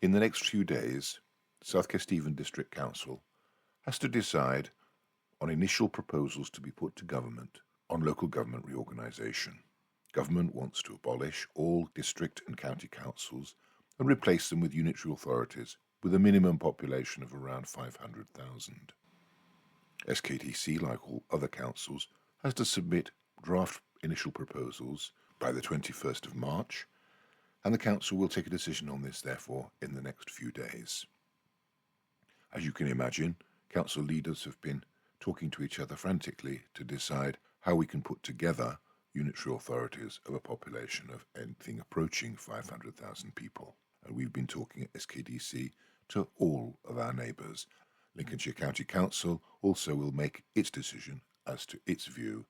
In the next few days, South Kesteven District Council has to decide on initial proposals to be put to government on local government reorganisation. Government wants to abolish all district and county councils and replace them with unitary authorities with a minimum population of around 500,000. SKDC, like all other councils, has to submit draft initial proposals by the 21st of March, and the council will take a decision on this, therefore, in the next few days. As you can imagine, council leaders have been talking to each other frantically to decide how we can put together unitary authorities of a population of anything approaching 500,000 people. And we've been talking at SKDC to all of our neighbours. Lincolnshire County Council also will make its decision as to its view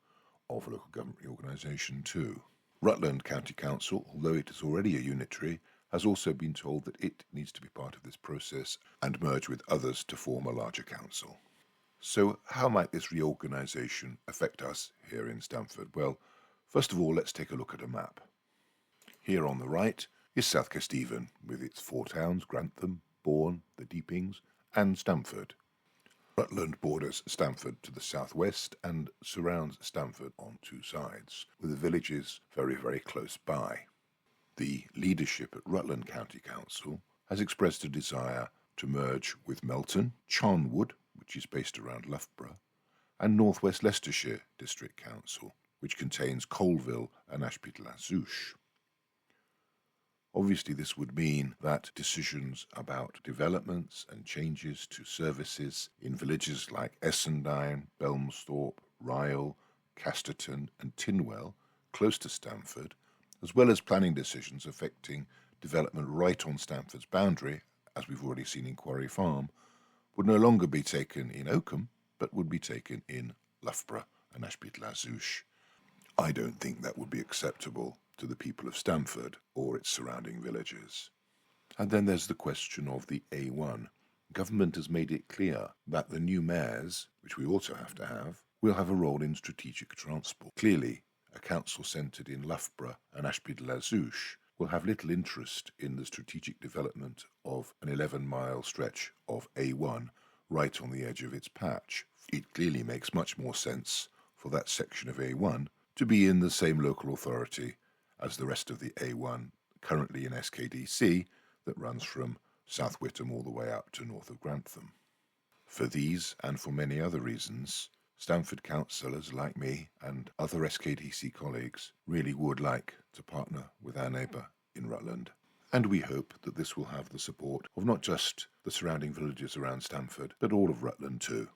of local government reorganisation too. Rutland County Council, although it is already a unitary, has also been told that it needs to be part of this process and merge with others to form a larger council. So how might this reorganisation affect us here in Stamford? Well, first of all, let's take a look at a map. Here on the right is South Kesteven, with its four towns, Grantham, Bourne, the Deepings, and Stamford. Rutland borders Stamford to the southwest and surrounds Stamford on two sides, with the villages very, very close by. The leadership at Rutland County Council has expressed a desire to merge with Melton, Charnwood, which is based around Loughborough, and North West Leicestershire District Council, which contains Colville and Ashby-de-la-Zouch. Obviously, this would mean that decisions about developments and changes to services in villages like Essendine, Belmsthorpe, Ryle, Casterton and Tinwell, close to Stamford, as well as planning decisions affecting development right on Stamford's boundary, as we've already seen in Quarry Farm, would no longer be taken in Oakham, but would be taken in Loughborough and Ashby-de-la-Zouch. I don't think that would be acceptable to the people of Stamford or its surrounding villages. And then there's the question of the A1. Government has made it clear that the new mayors, which we also have to have, will have a role in strategic transport. Clearly, a council centred in Loughborough and Ashby-de-la-Zouch will have little interest in the strategic development of an 11-mile stretch of A1 right on the edge of its patch. It clearly makes much more sense for that section of A1 to be in the same local authority as the rest of the A1 currently in SKDC that runs from South Witham all the way up to north of Grantham. For these and for many other reasons, Stamford councillors like me and other SKDC colleagues really would like to partner with our neighbour in Rutland. And we hope that this will have the support of not just the surrounding villages around Stamford, but all of Rutland too.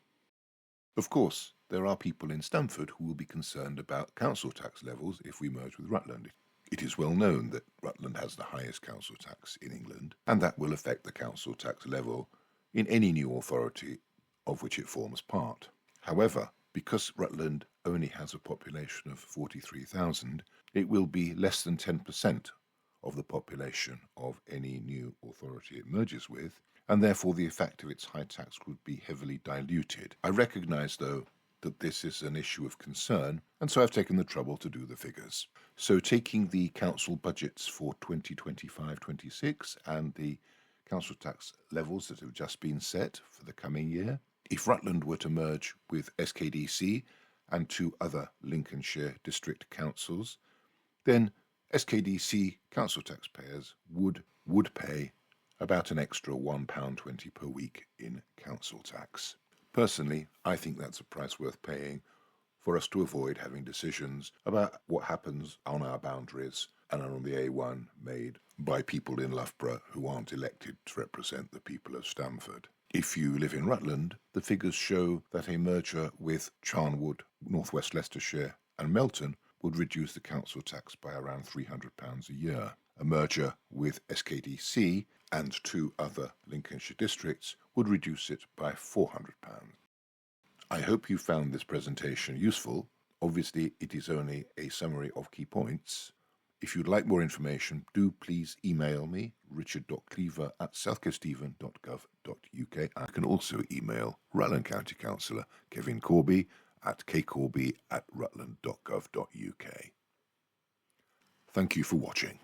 Of course, there are people in Stamford who will be concerned about council tax levels if we merge with Rutland. It is well known that Rutland has the highest council tax in England, and that will affect the council tax level in any new authority of which it forms part. However, because Rutland only has a population of 43,000, it will be less than 10% of the population of any new authority it merges with, and therefore the effect of its high tax would be heavily diluted. I recognise, though, that this is an issue of concern, and so I've taken the trouble to do the figures. So taking the council budgets for 2025-26 and the council tax levels that have just been set for the coming year, if Rutland were to merge with SKDC and two other Lincolnshire district councils, then SKDC council taxpayers would pay about an extra £1.20 per week in council tax. Personally, I think that's a price worth paying for us to avoid having decisions about what happens on our boundaries and on the A1 made by people in Loughborough who aren't elected to represent the people of Stamford. If you live in Rutland, the figures show that a merger with Charnwood, North West Leicestershire and Melton would reduce the council tax by around £300 a year. A merger with SKDC and two other Lincolnshire districts would reduce it by £400. I hope you found this presentation useful. Obviously, it is only a summary of key points. If you'd like more information, do please email me, richard.cleaver@southkesteven.gov.uk. I can also email Rutland County Councillor Kevin Corby at kcorby@rutland.gov.uk. Thank you for watching.